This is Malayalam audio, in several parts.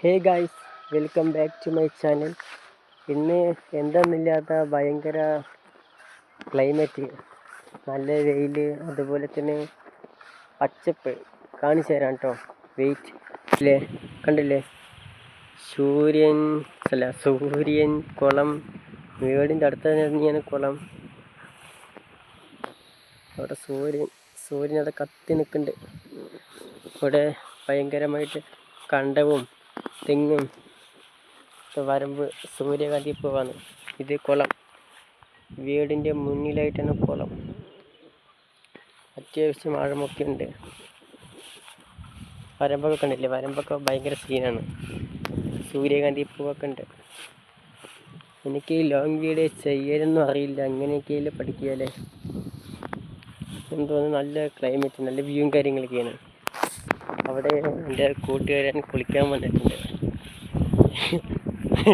Hey guys, welcome back to my channel. ഇന്ന് എന്തെന്നില്ലാത്ത ഭയങ്കര ക്ലൈമറ്റ്, നല്ല വെയിൽ, അതുപോലെ തന്നെ പച്ചപ്പ് കാണിച്ചു തരാം കേട്ടോ. വെയിറ്റ് ഇല്ലേ, കണ്ടില്ലേ? സൂര്യൻ കുളം, വീടിൻ്റെ അടുത്ത് തന്നെയാണ് കുളം. അവിടെ സൂര്യൻ അവിടെ കത്തി നിൽക്കുന്നുണ്ട്. ഇവിടെ ഭയങ്കരമായിട്ട് കണ്ടവും തെങ്ങും വരമ്പ് സൂര്യകാന്തി പൂവാണ്. ഇത് കുളം, വീടിൻ്റെ മുന്നിലായിട്ടാണ് കുളം. അത്യാവശ്യം ആഴമൊക്കെ ഉണ്ട്. വരമ്പൊക്കെ കണ്ടില്ലേ? വരമ്പൊക്കെ ഭയങ്കര സീനാണ്. സൂര്യകാന്തി പൂവൊക്കെ ഉണ്ട്. എനിക്ക് ലോങ് വീഡിയോ ചെയ്യാനൊന്നും അറിയില്ല, അങ്ങനെയൊക്കെയല്ലേ പഠിക്കുകയല്ലേ. എന്തോന്ന് നല്ല ക്ലൈമറ്റ്, നല്ല വ്യൂവും കാര്യങ്ങളൊക്കെയാണ്. അവിടെ എൻ്റെ കൂട്ടുകാരൻ കുളിക്കാൻ വന്നിട്ടുണ്ട്.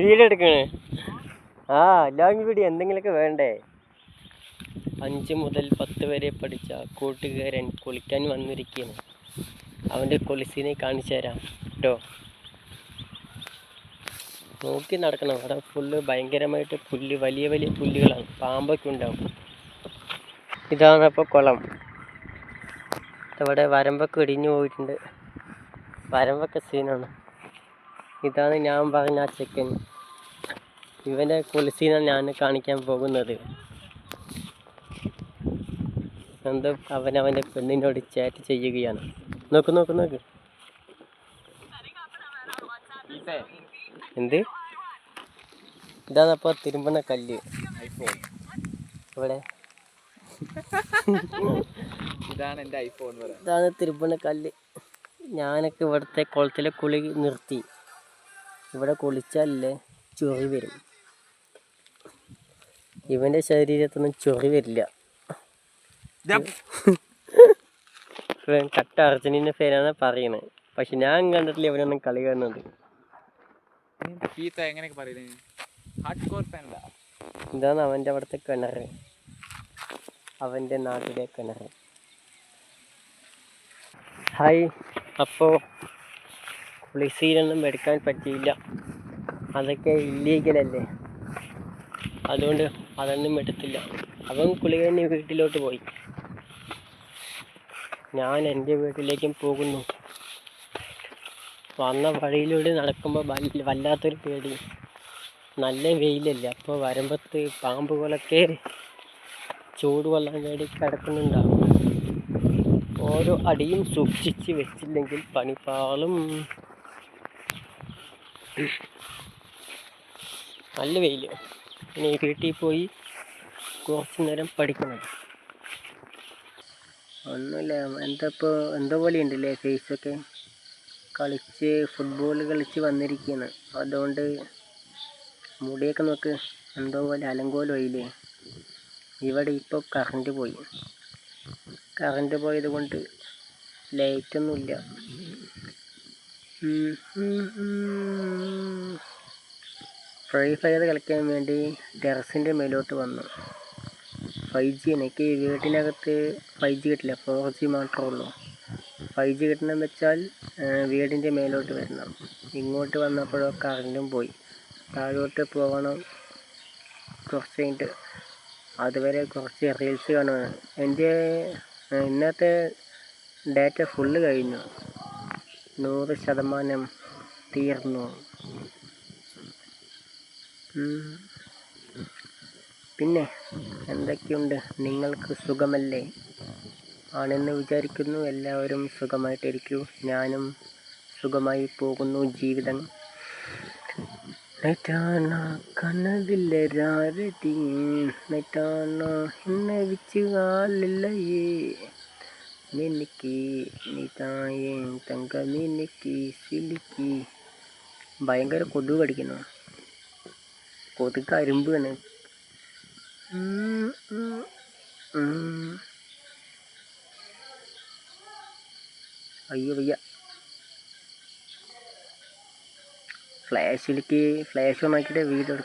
വീഡിയോ എടുക്കണേ? ലോങ് വീഡിയോ എന്തെങ്കിലുമൊക്കെ വേണ്ടേ? 5 മുതൽ 10 വരെ പഠിച്ച കൂട്ടുകാരൻ കുളിക്കാൻ വന്നിരിക്കുകയാണ്. അവൻ്റെ കുളിസിനെ കാണിച്ചു തരാം കേട്ടോ. നോക്കി നടക്കണം. അവിടെ ഫുള്ള് ഭയങ്കരമായിട്ട് പുല്ല്, വലിയ വലിയ പുല്ലുകളാണ്. പാമ്പൊക്കെ ഉണ്ടാവും. ഇതാണ് ഇപ്പോൾ കുളം. ഇവിടെ വരമ്പൊക്കെ ഇടിഞ്ഞു പോയിട്ടുണ്ട്. വരമ്പൊക്കെ സീനാണ്. ഇതാണ് ഞാൻ പറഞ്ഞ ആ ചെക്കൻ. ഇവൻ്റെ കുളിസീനാണ് ഞാൻ കാണിക്കാൻ പോകുന്നത്. എന്തോ അവനവൻ്റെ പെണ്ണിനോട് ചാറ്റ് ചെയ്യുകയാണ്. നോക്ക്. എന്ത്? ഇതാണ് അപ്പോൾ തിരുമ്പണ കല്ല്. ഇവിടെ ഇതാണ് എൻ്റെ ഐഫോൺ. ഇതാണ് തിരുമ്പണ കല്ല്. ഞാനൊക്കെ ഇവിടുത്തെ കുളത്തിലെ കുളി നിർത്തി. ഇവിടെ കുളിച്ചാലല്ലേ ചൊറി വരും. ഇവൻ്റെ ശരീരത്തൊന്നും ചൊറി വരില്ല. കട്ട അർജന്റീന ഫാനാണ് പറയുന്നത്. പക്ഷെ ഞാൻ കണ്ടിട്ടില്ല ഇവനൊന്നും കളി കാണുന്നത്. ഇതാണ് അവൻ്റെ അവിടുത്തെ കിണർ, അവൻ്റെ നാട്ടിലെ കിണർ. ഹായ്. അപ്പോൾ കുളിസീനൊന്നും എടുക്കാൻ പറ്റിയില്ല, അതൊക്കെ ഇല്ലീഗലല്ലേ. അതുകൊണ്ട് അതൊന്നും എടുത്തില്ല. അവൻ കുളി കഴിഞ്ഞ് വീട്ടിലോട്ട് പോയി. ഞാൻ എൻ്റെ വീട്ടിലേക്കും പോകുന്നു. വന്ന വഴിയിലൂടെ നടക്കുമ്പോൾ വല്ലാത്തൊരു പേടി. നല്ല വെയിലല്ലേ, അപ്പോൾ വരമ്പത്ത് പാമ്പുകളൊക്കെ ചൂടുവെള്ളം വേണ്ടി കിടക്കുന്നുണ്ടാവും. ഓരോ അടിയും സൂക്ഷിച്ച് വെച്ചില്ലെങ്കിൽ പണിപ്പാളും. നല്ല വെയിൽ. ഇനി വീട്ടിൽ പോയി കുറച്ച് നേരം പഠിക്കണം. ഒന്നുമില്ല, എന്തോ പോലെ ഉണ്ടല്ലേ ഫേസൊക്കെ. ഫുട്ബോൾ കളിച്ച് വന്നിരിക്കുകയാണ്. അതുകൊണ്ട് മുടിയൊക്കെ നോക്ക്, എന്തോ പോലെ അലങ്കോലമായില്ലേ. ഇവിടെ ഇപ്പോൾ കറണ്ട് പോയത് കൊണ്ട് ലൈറ്റൊന്നുമില്ല. ഫ്രീ ഫയർ കളിക്കാൻ വേണ്ടി ടെറസിൻ്റെ മേലോട്ട് വന്നു. 5G എനിക്ക് വീട്ടിനകത്ത് 5G കിട്ടില്ല, 4G മാത്രമേ ഉള്ളൂ. 5G കിട്ടണമെന്ന് വെച്ചാൽ വീടിൻ്റെ മേലോട്ട് വരണം. ഇങ്ങോട്ട് വന്നപ്പോഴോ കറണ്ടും പോയി. താഴോട്ട് പോകണം കുറച്ച് കഴിഞ്ഞിട്ട്. അതുവരെ കുറച്ച് റീൽസ് കാണുകയാണ്. എൻ്റെ ഇന്നത്തെ ഡാറ്റ ഫുള്ള് കഴിഞ്ഞു, 100% തീർന്നു. പിന്നെ എന്തൊക്കെയുണ്ട്? നിങ്ങൾക്ക് സുഖമല്ലേ? ആണെന്ന് വിചാരിക്കുന്നു. എല്ലാവരും സുഖമായിട്ടിരിക്കൂ. ഞാനും സുഖമായി പോകുന്നു. ജീവിതം കനവില്ല രാരടി നൈറ്റാണോ എന്നെ വിച്ച് ആളില്ലയേ മിനിക്ക് നീതായേ തങ്ക മിനിക്ക് സിലിക്ക്. ഭയങ്കര കൊതുക് കടിക്കുന്നു. കൊതുക് അരുമ്പാണ്. അയ്യോ വയ്യ. ഫ്ലാഷ് ഓൺ ആക്കിയിട്ട് വീഡിയോ എടുക്കാം.